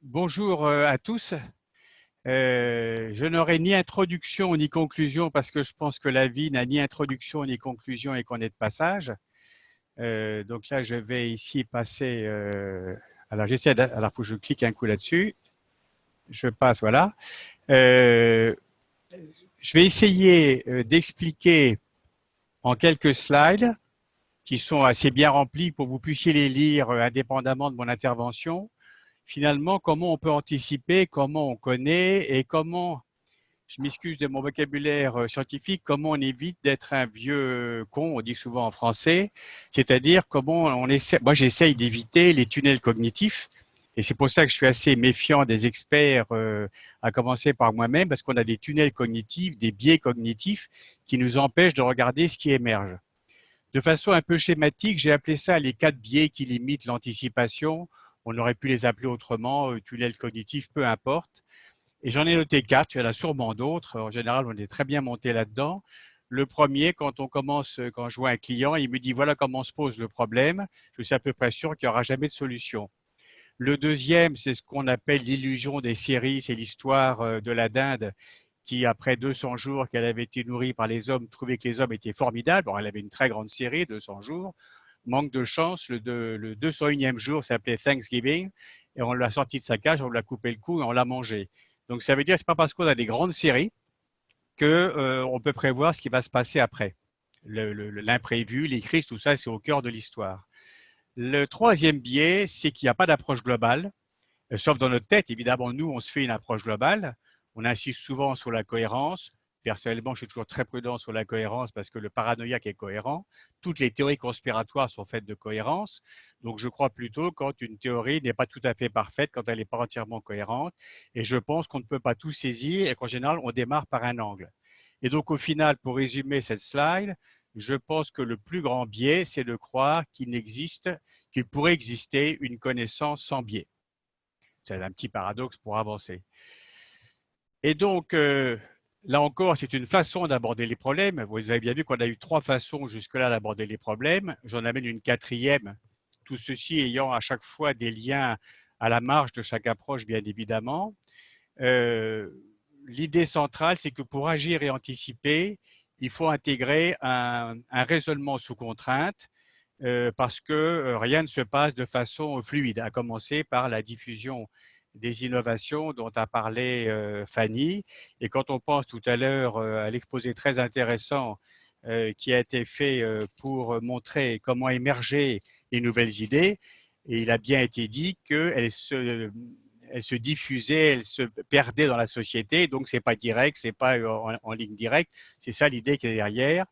Bonjour à tous. Je n'aurai ni introduction ni conclusion parce que je pense que la vie n'a ni introduction ni conclusion et qu'on est de passage. Donc là, je vais ici passer. Alors j'essaie. Alors faut que je clique un coup là-dessus. Je passe. Voilà. Euh, je vais essayer d'expliquer en quelques slides qui sont assez bien remplis pour que vous puissiez les lire indépendamment de mon intervention. Finalement, comment on peut anticiper, comment on connaît et comment, je m'excuse de mon vocabulaire scientifique, comment on évite d'être un vieux con, on dit souvent en français, c'est-à-dire comment on essaie, moi j'essaye d'éviter les tunnels cognitifs, et c'est pour ça que je suis assez méfiant des experts, à commencer par moi-même, parce qu'on a des tunnels cognitifs, des biais cognitifs qui nous empêchent de regarder ce qui émerge. De façon un peu schématique, j'ai appelé ça les 4 biais qui limitent l'anticipation. On aurait pu les appeler autrement, tunnels cognitifs, peu importe. Et j'en ai noté 4, il y en a sûrement d'autres. En général, on est très bien monté là-dedans. Le premier, quand je vois un client, il me dit voilà comment se pose le problème, je suis à peu près sûr qu'il n'y aura jamais de solution. Le deuxième, c'est ce qu'on appelle l'illusion des séries, c'est l'histoire de la dinde qui, après 200 jours qu'elle avait été nourrie par les hommes, trouvait que les hommes étaient formidables. Bon, elle avait une très grande série, 200 jours. Manque de chance, le 201e jour s'appelait Thanksgiving, et on l'a sorti de sa cage, on lui a coupé le cou et on l'a mangé. Donc ça veut dire que ce n'est pas parce qu'on a des grandes séries qu'on peut prévoir ce qui va se passer après. L'imprévu, les crises, tout ça, c'est au cœur de l'histoire. Le troisième biais, c'est qu'il n'y a pas d'approche globale. Sauf dans notre tête, évidemment, nous, on se fait une approche globale. On insiste souvent sur la cohérence. Personnellement, je suis toujours très prudent sur la cohérence parce que le paranoïaque est cohérent. Toutes les théories conspiratoires sont faites de cohérence. Donc, je crois plutôt quand une théorie n'est pas tout à fait parfaite, quand elle n'est pas entièrement cohérente. Et je pense qu'on ne peut pas tout saisir et qu'en général, on démarre par un angle. Et donc, au final, pour résumer cette slide, je pense que le plus grand biais, c'est de croire qu'il pourrait exister une connaissance sans biais. C'est un petit paradoxe pour avancer. Et donc, là encore, c'est une façon d'aborder les problèmes. Vous avez bien vu qu'on a eu 3 façons jusque-là d'aborder les problèmes. J'en amène une quatrième, tout ceci ayant à chaque fois des liens à la marge de chaque approche, bien évidemment. Euh, L'idée centrale, c'est que pour agir et anticiper, il faut intégrer un raisonnement sous contrainte, parce que rien ne se passe de façon fluide, à commencer par la diffusion des innovations dont a parlé Fanny. Et quand on pense tout à l'heure à l'exposé très intéressant qui a été fait pour montrer comment émerger les nouvelles idées, et il a bien été dit elle se diffusait, elle se perdait dans la société, donc c'est pas direct, c'est pas en ligne directe, c'est ça l'idée qui est derrière.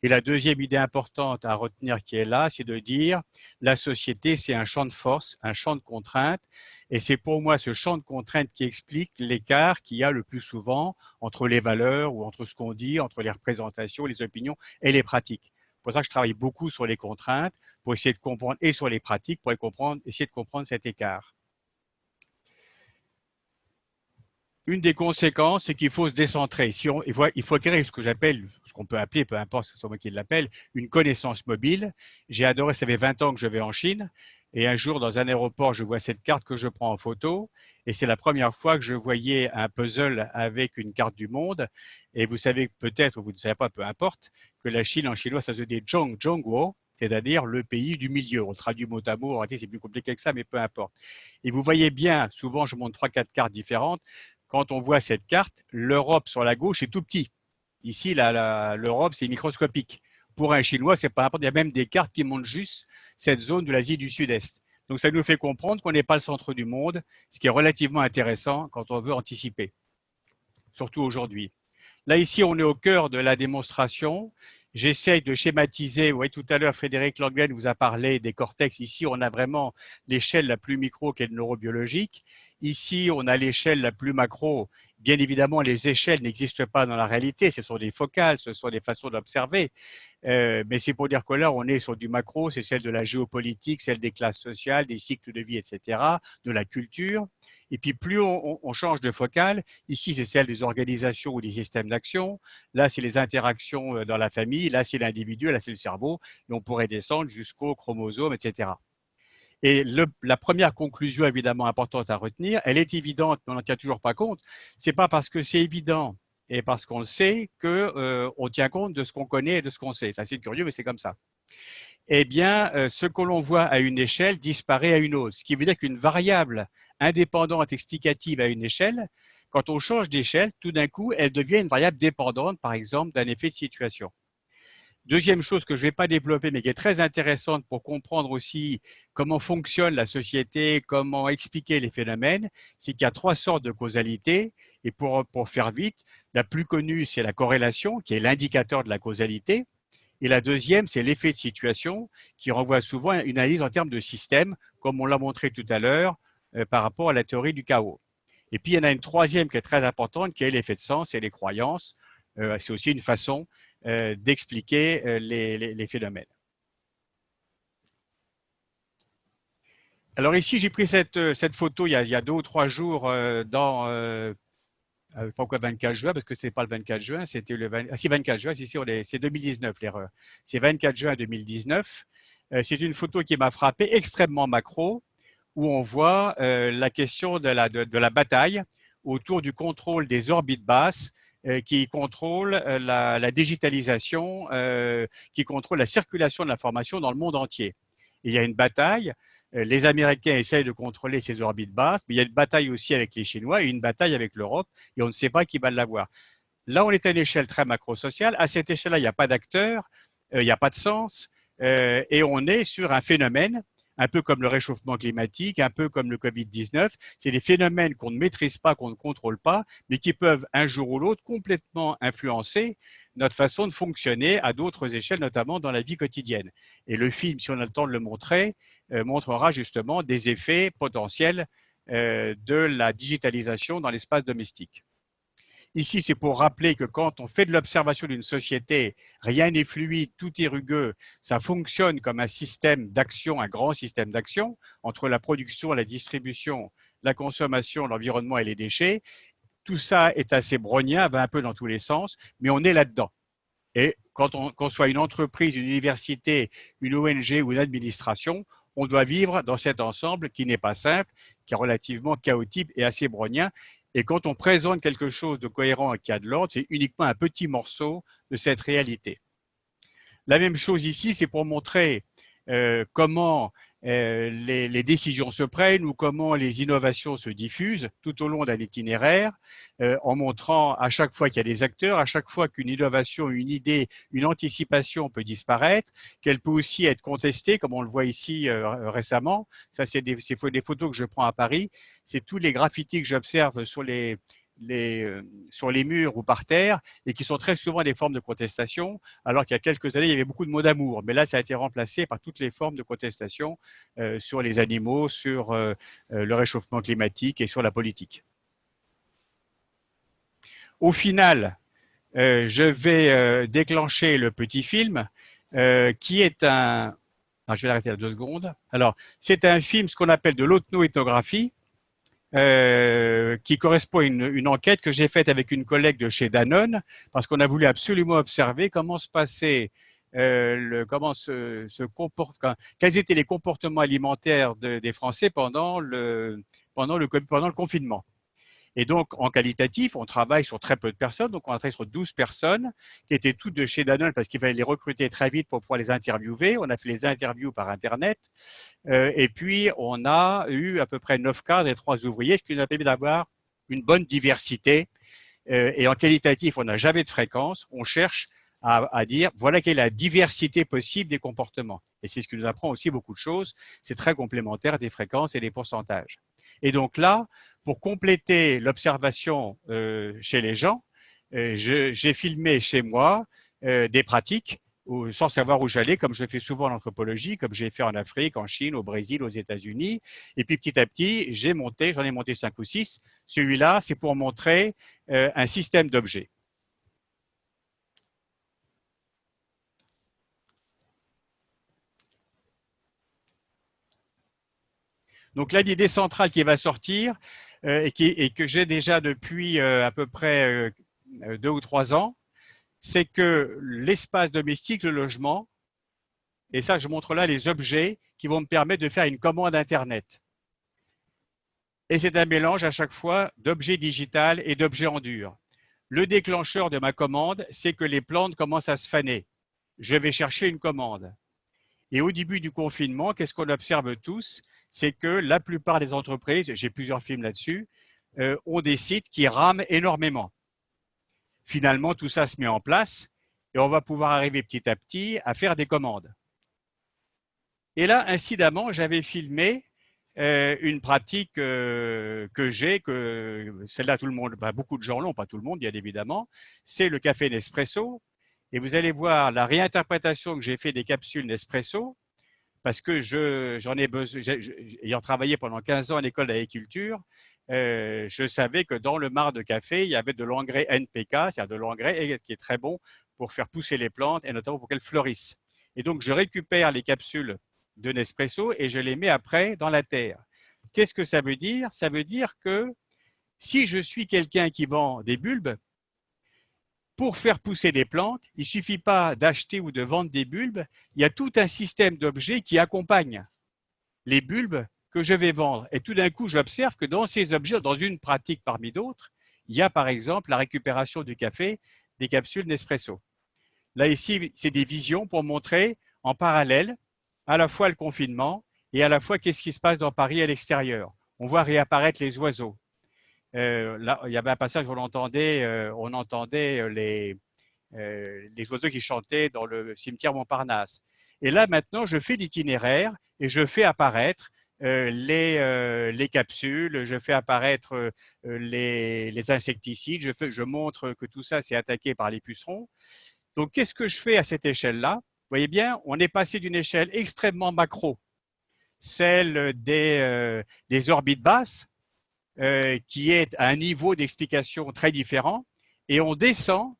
Et la deuxième idée importante à retenir qui est là, c'est de dire la société, c'est un champ de force, un champ de contraintes, et c'est pour moi ce champ de contraintes qui explique l'écart qu'il y a le plus souvent entre les valeurs ou entre ce qu'on dit, entre les représentations, les opinions et les pratiques. C'est pour ça que je travaille beaucoup sur les contraintes, pour essayer de comprendre, et sur les pratiques, pour essayer de comprendre cet écart. Une des conséquences, c'est qu'il faut se décentrer. Il faut acquérir ce que j'appelle, ce qu'on peut appeler, peu importe, c'est moi qui l'appelle, une connaissance mobile. J'ai adoré, ça fait 20 ans que je vais en Chine. Et un jour, dans un aéroport, je vois cette carte que je prends en photo. Et c'est la première fois que je voyais un puzzle avec une carte du monde. Et vous savez peut-être, ou vous ne savez pas, peu importe, que la Chine en chinois, ça se dit Zhongguo, c'est-à-dire le pays du milieu. On traduit mot à mot, c'est plus compliqué que ça, mais peu importe. Et vous voyez bien, souvent je montre 3-4 cartes différentes, quand on voit cette carte, l'Europe sur la gauche est tout petit. Ici, l'Europe, c'est microscopique. Pour un Chinois, c'est pas important. Il y a même des cartes qui montrent juste cette zone de l'Asie du Sud-Est. Donc, ça nous fait comprendre qu'on n'est pas le centre du monde, ce qui est relativement intéressant quand on veut anticiper, surtout aujourd'hui. Là, ici, on est au cœur de la démonstration. J'essaye de schématiser. Vous voyez, tout à l'heure, Frédéric Langren vous a parlé des cortex. Ici, on a vraiment l'échelle la plus micro qui est le neurobiologique. Ici, on a l'échelle la plus macro. Bien évidemment, les échelles n'existent pas dans la réalité. Ce sont des focales, ce sont des façons d'observer. Mais c'est pour dire que là, on est sur du macro, c'est celle de la géopolitique, celle des classes sociales, des cycles de vie, etc., de la culture. Et puis, plus on change de focale, ici, c'est celle des organisations ou des systèmes d'action. Là, c'est les interactions dans la famille. Là, c'est l'individu. Là, c'est le cerveau. Et on pourrait descendre jusqu'aux chromosomes, etc. Et la première conclusion évidemment importante à retenir, elle est évidente, mais on n'en tient toujours pas compte. C'est pas parce que c'est évident et parce qu'on le sait que on tient compte de ce qu'on connaît et de ce qu'on sait. C'est assez curieux, mais c'est comme ça. Eh bien, ce que l'on voit à une échelle disparaît à une autre. Ce qui veut dire qu'une variable indépendante explicative à une échelle, quand on change d'échelle, tout d'un coup, elle devient une variable dépendante, par exemple, d'un effet de situation. Deuxième chose que je ne vais pas développer, mais qui est très intéressante pour comprendre aussi comment fonctionne la société, comment expliquer les phénomènes, c'est qu'il y a trois sortes de causalité. Et pour faire vite, la plus connue, c'est la corrélation, qui est l'indicateur de la causalité. Et la deuxième, c'est l'effet de situation, qui renvoie souvent à une analyse en termes de système, comme on l'a montré tout à l'heure par rapport à la théorie du chaos. Et puis, il y en a une troisième qui est très importante, qui est l'effet de sens et les croyances. C'est aussi une façon d'expliquer les phénomènes. Alors ici, j'ai pris cette photo il y a 2 ou 3 jours dans pourquoi 24 juin, parce que ce n'est pas le 24 juin, c'était le 20, ah, si 24 juin, c'est 2019 l'erreur. C'est 24 juin 2019. C'est une photo qui m'a frappé, extrêmement macro, où on voit la question de la bataille autour du contrôle des orbites basses qui contrôlent la digitalisation, qui contrôlent la circulation de l'information dans le monde entier. Et il y a une bataille. Les Américains essayent de contrôler ces orbites basses, mais il y a une bataille aussi avec les Chinois et une bataille avec l'Europe, et on ne sait pas qui va l'avoir. Là, on est à une échelle très macro-sociale. À cette échelle-là, il n'y a pas d'acteur, il n'y a pas de sens, et on est sur un phénomène, un peu comme le réchauffement climatique, un peu comme le Covid-19. C'est des phénomènes qu'on ne maîtrise pas, qu'on ne contrôle pas, mais qui peuvent un jour ou l'autre complètement influencer notre façon de fonctionner à d'autres échelles, notamment dans la vie quotidienne. Et le film, si on a le temps de le montrer, montrera justement des effets potentiels de la digitalisation dans l'espace domestique. Ici, c'est pour rappeler que quand on fait de l'observation d'une société, rien n'est fluide, tout est rugueux, ça fonctionne comme un système d'action, un grand système d'action entre la production, la distribution, la consommation, l'environnement et les déchets. Tout ça est assez brownien, va un peu dans tous les sens, mais on est là-dedans. Et qu'on soit une entreprise, une université, une ONG ou une administration, on doit vivre dans cet ensemble qui n'est pas simple, qui est relativement chaotique et assez brownien. Et quand on présente quelque chose de cohérent et qui a de l'ordre, c'est uniquement un petit morceau de cette réalité. La même chose ici, c'est pour montrer comment les décisions se prennent ou comment les innovations se diffusent tout au long d'un itinéraire, en montrant à chaque fois qu'il y a des acteurs, à chaque fois qu'une innovation, une idée, une anticipation peut disparaître, qu'elle peut aussi être contestée, comme on le voit ici récemment. Ça, c'est des photos que je prends à Paris. C'est tous les graffitis que j'observe sur sur les murs ou par terre et qui sont très souvent des formes de contestation, alors qu'il y a quelques années, il y avait beaucoup de mots d'amour. Mais là, ça a été remplacé par toutes les formes de contestation sur les animaux, sur le réchauffement climatique et sur la politique. Au final, je vais déclencher le petit film qui est un… Alors, je vais l'arrêter à 2 secondes. Alors, c'est un film, ce qu'on appelle de l'auto-ethnographie, qui correspond à une enquête que j'ai faite avec une collègue de chez Danone, parce qu'on a voulu absolument observer comment se passait, comment se comporte, quels étaient les comportements alimentaires des Français pendant pendant le confinement. Et donc, en qualitatif, on travaille sur très peu de personnes. Donc, on a travaillé sur 12 personnes qui étaient toutes de chez Danone parce qu'il fallait les recruter très vite pour pouvoir les interviewer. On a fait les interviews par Internet. Et puis, on a eu à peu près 9 cadres et 3 ouvriers, ce qui nous a permis d'avoir une bonne diversité. Et en qualitatif, on n'a jamais de fréquence. On cherche à dire, voilà quelle est la diversité possible des comportements. Et c'est ce qui nous apprend aussi beaucoup de choses. C'est très complémentaire des fréquences et des pourcentages. Et donc là, pour compléter l'observation chez les gens, j'ai filmé chez moi des pratiques sans savoir où j'allais, comme je fais souvent en anthropologie, comme j'ai fait en Afrique, en Chine, au Brésil, aux États-Unis. Et puis petit à petit, j'en ai monté 5 ou 6. Celui-là, c'est pour montrer un système d'objets. Donc là, l'idée centrale qui va sortir et que j'ai déjà depuis à peu près 2 ou 3 ans, c'est que l'espace domestique, le logement, Et ça, je montre là les objets qui vont me permettre de faire une commande Internet. Et c'est un mélange à chaque fois d'objets digital et d'objets en dur. Le déclencheur de ma commande, c'est que les plantes commencent à se faner. Je vais chercher une commande. Et au début du confinement, qu'est-ce qu'on observe tous? C'est que la plupart des entreprises, j'ai plusieurs films là-dessus, ont des sites qui rament énormément. Finalement, tout ça se met en place et on va pouvoir arriver petit à petit à faire des commandes. Et là, incidemment, j'avais filmé une pratique que j'ai, que celle-là, tout le monde, bah, beaucoup de gens l'ont, pas tout le monde, bien évidemment, c'est le café Nespresso. Et vous allez voir la réinterprétation que j'ai fait des capsules Nespresso, parce que j'en ai besoin, ayant travaillé pendant 15 ans à l'école d'agriculture, je savais que dans le marc de café, il y avait de l'engrais NPK, c'est-à-dire de l'engrais qui est très bon pour faire pousser les plantes et notamment pour qu'elles fleurissent. Et donc, je récupère les capsules de Nespresso et je les mets après dans la terre. Qu'est-ce que ça veut dire? Ça veut dire que si je suis quelqu'un qui vend des bulbes, pour faire pousser des plantes, il ne suffit pas d'acheter ou de vendre des bulbes, il y a tout un système d'objets qui accompagnent les bulbes que je vais vendre. Et tout d'un coup, j'observe que dans ces objets, dans une pratique parmi d'autres, il y a par exemple la récupération du café des capsules Nespresso. Là, ici, c'est des visions pour montrer en parallèle à la fois le confinement et à la fois qu'est-ce qui se passe dans Paris à l'extérieur. On voit réapparaître les oiseaux. Là, il y avait un passage où on entendait les oiseaux qui chantaient dans le cimetière Montparnasse. Et là, maintenant, je fais l'itinéraire et je fais apparaître les capsules, je fais apparaître les insecticides, je montre que tout ça, c'est attaqué par les pucerons. Donc, qu'est-ce que je fais à cette échelle-là? Vous voyez bien, on est passé d'une échelle extrêmement macro, celle des orbites basses, qui est à un niveau d'explication très différent, et on descend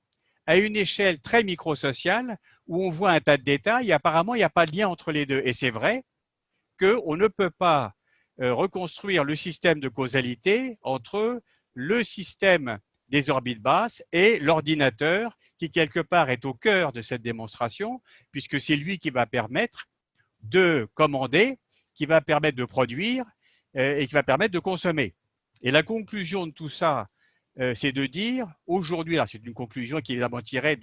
à une échelle très microsociale où on voit un tas de détails et apparemment il n'y a pas de lien entre les deux. Et c'est vrai qu'on ne peut pas reconstruire le système de causalité entre le système des orbites basses et l'ordinateur qui quelque part est au cœur de cette démonstration puisque c'est lui qui va permettre de commander, qui va permettre de produire et qui va permettre de consommer. Et la conclusion de tout ça, c'est de dire aujourd'hui, c'est une conclusion qui est évidemment tirée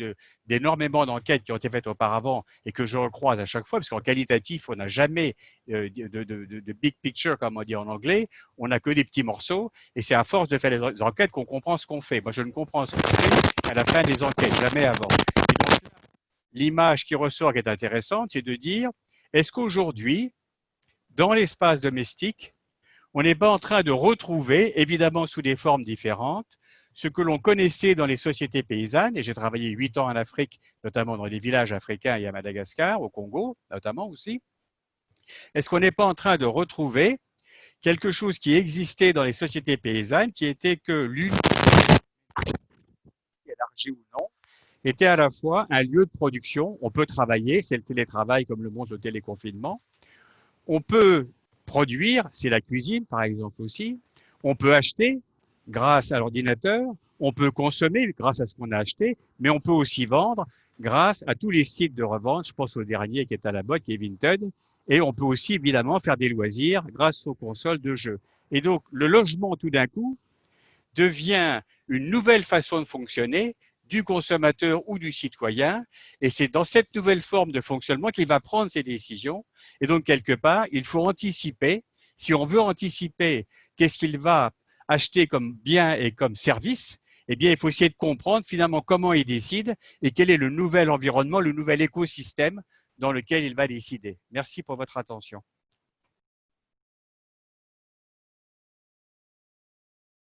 d'énormément d'enquêtes qui ont été faites auparavant et que je recroise à chaque fois, parce qu'en qualitatif, on n'a jamais de big picture, comme on dit en anglais, on n'a que des petits morceaux, et c'est à force de faire les enquêtes qu'on comprend ce qu'on fait. Moi, je ne comprends ce qu'on fait qu'à la fin des enquêtes, jamais avant. Et donc, l'image qui ressort, qui est intéressante, c'est de dire, est-ce qu'aujourd'hui, dans l'espace domestique, on n'est pas en train de retrouver, évidemment sous des formes différentes, ce que l'on connaissait dans les sociétés paysannes, et j'ai travaillé 8 ans en Afrique, notamment dans les villages africains et à Madagascar, au Congo notamment aussi. Est-ce qu'on n'est pas en train de retrouver quelque chose qui existait dans les sociétés paysannes, qui était que l'unité, élargie ou non, était à la fois un lieu de production, on peut travailler, c'est le télétravail comme le montre le téléconfinement, on peut produire, c'est la cuisine par exemple aussi, on peut acheter grâce à l'ordinateur, on peut consommer grâce à ce qu'on a acheté, mais on peut aussi vendre grâce à tous les sites de revente, je pense au dernier qui est à la mode, qui est Vinted, et on peut aussi évidemment faire des loisirs grâce aux consoles de jeux. Et donc le logement tout d'un coup devient une nouvelle façon de fonctionner du consommateur ou du citoyen, et c'est dans cette nouvelle forme de fonctionnement qu'il va prendre ses décisions. Et donc, quelque part, il faut anticiper. Si on veut anticiper qu'est-ce qu'il va acheter comme bien et comme service, eh bien, il faut essayer de comprendre finalement comment il décide et quel est le nouvel environnement, le nouvel écosystème dans lequel il va décider. Merci pour votre attention.